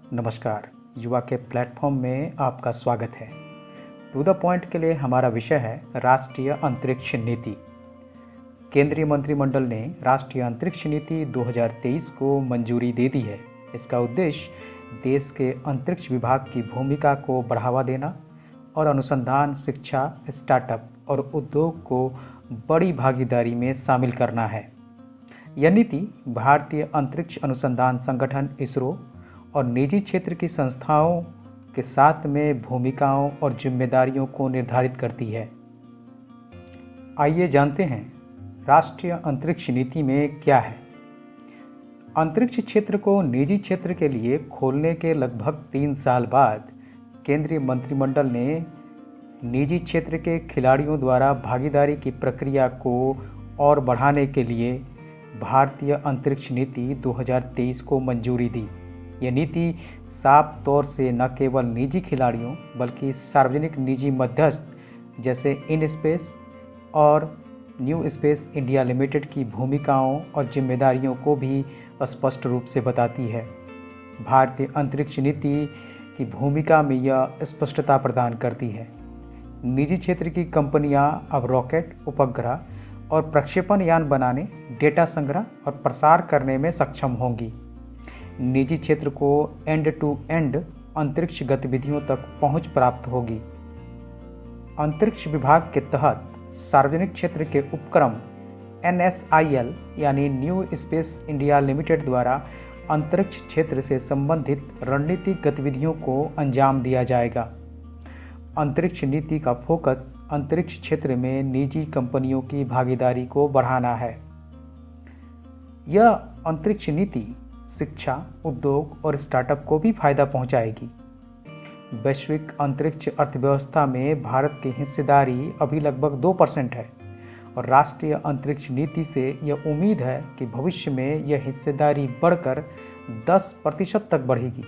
नमस्कार। युवा के प्लेटफॉर्म में आपका स्वागत है। टू द पॉइंट के लिए हमारा विषय है राष्ट्रीय अंतरिक्ष नीति। केंद्रीय मंत्रिमंडल ने राष्ट्रीय अंतरिक्ष नीति 2023 को मंजूरी दे दी है। इसका उद्देश्य देश के अंतरिक्ष विभाग की भूमिका को बढ़ावा देना और अनुसंधान, शिक्षा, स्टार्टअप और उद्योग को बड़ी भागीदारी में शामिल करना है। यह नीति भारतीय अंतरिक्ष अनुसंधान संगठन इसरो और निजी क्षेत्र की संस्थाओं के साथ में भूमिकाओं और जिम्मेदारियों को निर्धारित करती है। आइए जानते हैं राष्ट्रीय अंतरिक्ष नीति में क्या है। अंतरिक्ष क्षेत्र को निजी क्षेत्र के लिए खोलने के लगभग 3 साल बाद केंद्रीय मंत्रिमंडल ने निजी क्षेत्र के खिलाड़ियों द्वारा भागीदारी की प्रक्रिया को और बढ़ाने के लिए भारतीय अंतरिक्ष नीति 2023 को मंजूरी दी। यह नीति साफ तौर से न केवल निजी खिलाड़ियों बल्कि सार्वजनिक निजी मध्यस्थ जैसे इन स्पेस और न्यू स्पेस इंडिया लिमिटेड की भूमिकाओं और जिम्मेदारियों को भी स्पष्ट रूप से बताती है। भारतीय अंतरिक्ष नीति की भूमिका में यह स्पष्टता प्रदान करती है। निजी क्षेत्र की कंपनियां अब रॉकेट, उपग्रह और प्रक्षेपण यान बनाने, डेटा संग्रह और प्रसार करने में सक्षम होंगी। निजी क्षेत्र को एंड टू एंड अंतरिक्ष गतिविधियों तक पहुंच प्राप्त होगी। अंतरिक्ष विभाग के तहत सार्वजनिक क्षेत्र के उपक्रम NSIL यानी न्यू स्पेस इंडिया लिमिटेड द्वारा अंतरिक्ष क्षेत्र से संबंधित रणनीतिक गतिविधियों को अंजाम दिया जाएगा। अंतरिक्ष नीति का फोकस अंतरिक्ष क्षेत्र में निजी कंपनियों की भागीदारी को बढ़ाना है। यह अंतरिक्ष नीति शिक्षा, उद्योग और स्टार्टअप को भी फायदा पहुंचाएगी। वैश्विक अंतरिक्ष अर्थव्यवस्था में भारत की हिस्सेदारी अभी लगभग 2% है और राष्ट्रीय अंतरिक्ष नीति से यह उम्मीद है कि भविष्य में यह हिस्सेदारी बढ़कर 10% तक बढ़ेगी।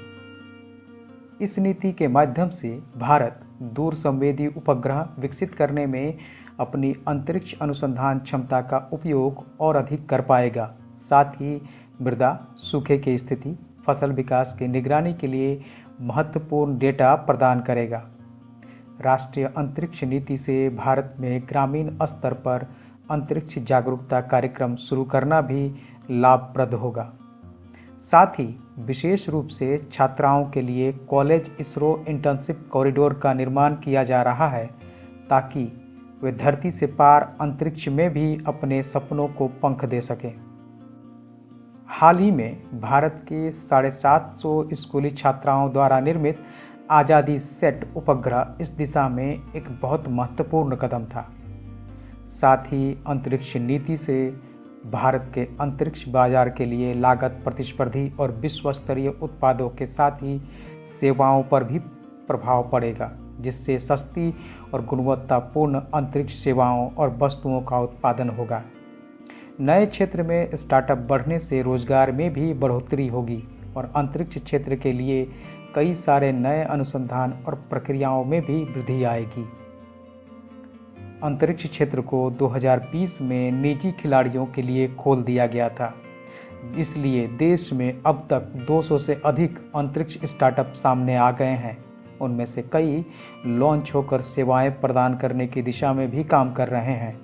इस नीति के माध्यम से भारत दूर संवेदी उपग्रह विकसित करने में अपनी अंतरिक्ष अनुसंधान क्षमता का उपयोग और अधिक कर पाएगा। साथ ही मृदा, सूखे की स्थिति, फसल विकास की निगरानी के लिए महत्वपूर्ण डेटा प्रदान करेगा। राष्ट्रीय अंतरिक्ष नीति से भारत में ग्रामीण स्तर पर अंतरिक्ष जागरूकता कार्यक्रम शुरू करना भी लाभप्रद होगा। साथ ही विशेष रूप से छात्राओं के लिए कॉलेज इसरो इंटर्नशिप कॉरिडोर का निर्माण किया जा रहा है ताकि वे धरती से पार अंतरिक्ष में भी अपने सपनों को पंख दे सकें। हाल ही में भारत के 750 स्कूली छात्राओं द्वारा निर्मित आज़ादी सेट उपग्रह इस दिशा में एक बहुत महत्वपूर्ण कदम था। साथ ही अंतरिक्ष नीति से भारत के अंतरिक्ष बाजार के लिए लागत प्रतिस्पर्धी और विश्व स्तरीय उत्पादों के साथ ही सेवाओं पर भी प्रभाव पड़ेगा, जिससे सस्ती और गुणवत्तापूर्ण अंतरिक्ष सेवाओं और वस्तुओं का उत्पादन होगा। नए क्षेत्र में स्टार्टअप बढ़ने से रोजगार में भी बढ़ोतरी होगी और अंतरिक्ष क्षेत्र के लिए कई सारे नए अनुसंधान और प्रक्रियाओं में भी वृद्धि आएगी। अंतरिक्ष क्षेत्र को 2020 में निजी खिलाड़ियों के लिए खोल दिया गया था, इसलिए देश में अब तक 200 से अधिक अंतरिक्ष स्टार्टअप सामने आ गए हैं। उनमें से कई लॉन्च होकर सेवाएं प्रदान करने की दिशा में भी काम कर रहे हैं।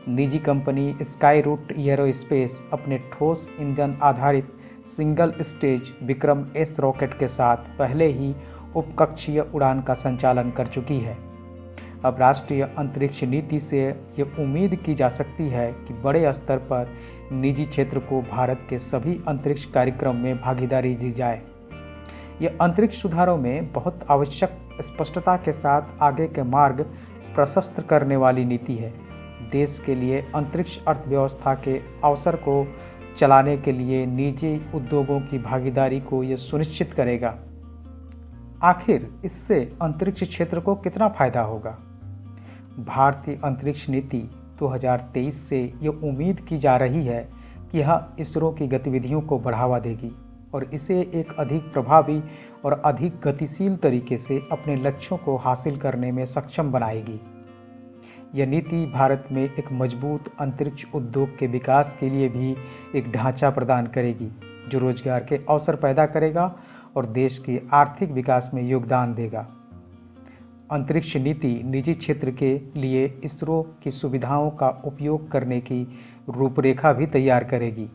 निजी कंपनी स्काईरूट एरोस्पेस अपने ठोस इंजन आधारित single stage Vikram S rocket के साथ पहले ही उपकक्षीय उड़ान का संचालन कर चुकी है। अब राष्ट्रीय अंतरिक्ष नीति से ये उम्मीद की जा सकती है कि बड़े स्तर पर निजी क्षेत्र को भारत के सभी अंतरिक्ष कार्यक्रम में भागीदारी दी जाए। यह अंतरिक्ष सुधारों में बहुत आवश्यक स्पष्टता के साथ आगे के मार्ग प्रशस्त करने वाली नीति है। देश के लिए अंतरिक्ष अर्थव्यवस्था के अवसर को चलाने के लिए निजी उद्योगों की भागीदारी को यह सुनिश्चित करेगा। आखिर इससे अंतरिक्ष क्षेत्र को कितना फायदा होगा? भारतीय अंतरिक्ष नीति 2023 से ये उम्मीद की जा रही है कि यह इसरो की गतिविधियों को बढ़ावा देगी और इसे एक अधिक प्रभावी और अधिक गतिशील तरीके से अपने लक्ष्यों को हासिल करने में सक्षम बनाएगी। यह नीति भारत में एक मजबूत अंतरिक्ष उद्योग के विकास के लिए भी एक ढांचा प्रदान करेगी, जो रोजगार के अवसर पैदा करेगा और देश के आर्थिक विकास में योगदान देगा। अंतरिक्ष नीति निजी क्षेत्र के लिए इसरो की सुविधाओं का उपयोग करने की रूपरेखा भी तैयार करेगी।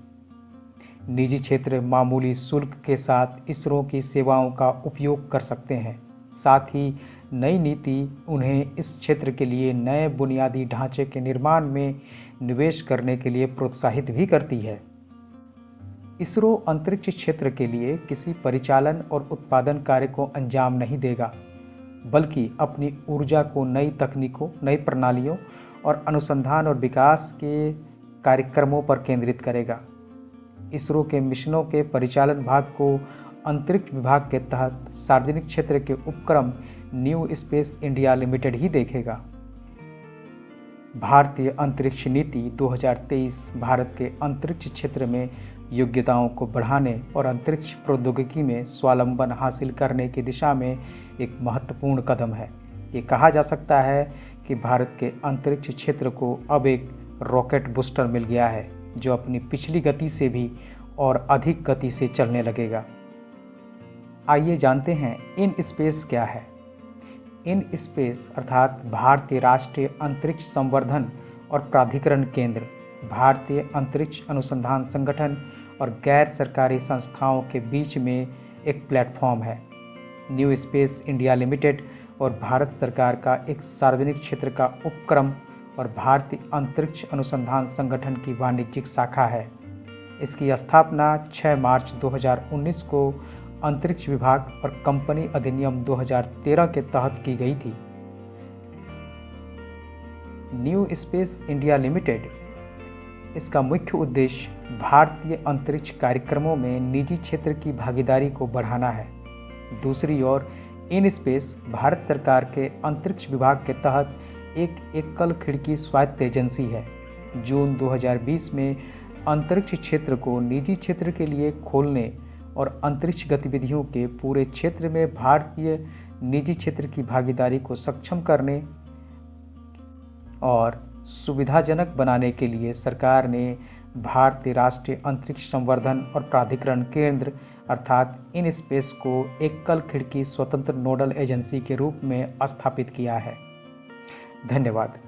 निजी क्षेत्र मामूली शुल्क के साथ इसरो की सेवाओं का उपयोग कर सकते हैं। साथ ही नई नीति उन्हें इस क्षेत्र के लिए नए बुनियादी ढांचे के निर्माण में निवेश करने के लिए प्रोत्साहित भी करती है। इसरो अंतरिक्ष क्षेत्र के लिए किसी परिचालन और उत्पादन कार्य को अंजाम नहीं देगा, बल्कि अपनी ऊर्जा को नई तकनीकों, नई प्रणालियों और अनुसंधान और विकास के कार्यक्रमों पर केंद्रित करेगा। इसरो के मिशनों के परिचालन भाग को अंतरिक्ष विभाग के तहत सार्वजनिक क्षेत्र के उपक्रम न्यू स्पेस इंडिया लिमिटेड ही देखेगा। भारतीय अंतरिक्ष नीति 2023 भारत के अंतरिक्ष क्षेत्र में योग्यताओं को बढ़ाने और अंतरिक्ष प्रौद्योगिकी में स्वावलंबन हासिल करने की दिशा में एक महत्वपूर्ण कदम है। ये कहा जा सकता है कि भारत के अंतरिक्ष क्षेत्र को अब एक रॉकेट बूस्टर मिल गया है, जो अपनी पिछली गति से भी और अधिक गति से चलने लगेगा। आइए जानते हैं इन स्पेस क्या है। इन स्पेस अर्थात भारतीय राष्ट्रीय अंतरिक्ष संवर्धन और प्राधिकरण केंद्र, भारतीय अंतरिक्ष अनुसंधान संगठन और गैर सरकारी संस्थाओं के बीच में एक प्लेटफॉर्म है। न्यू स्पेस इंडिया लिमिटेड और भारत सरकार का एक सार्वजनिक क्षेत्र का उपक्रम और भारतीय अंतरिक्ष अनुसंधान संगठन की वाणिज्यिक शाखा है। इसकी स्थापना 6 मार्च 2019 को अंतरिक्ष विभाग और कंपनी अधिनियम 2013 के तहत की गई थी। न्यू स्पेस इंडिया लिमिटेड, इसका मुख्य उद्देश्य भारतीय अंतरिक्ष कार्यक्रमों में निजी क्षेत्र की भागीदारी को बढ़ाना है। दूसरी ओर इन स्पेस भारत सरकार के अंतरिक्ष विभाग के तहत एक एकल खिड़की स्वायत्त एजेंसी है। जून 2020 में अंतरिक्ष क्षेत्र को निजी क्षेत्र के लिए खोलने और अंतरिक्ष गतिविधियों के पूरे क्षेत्र में भारतीय निजी क्षेत्र की भागीदारी को सक्षम करने और सुविधाजनक बनाने के लिए सरकार ने भारतीय राष्ट्रीय अंतरिक्ष संवर्धन और प्राधिकरण केंद्र अर्थात इन स्पेस को एकल खिड़की स्वतंत्र नोडल एजेंसी के रूप में स्थापित किया है। धन्यवाद।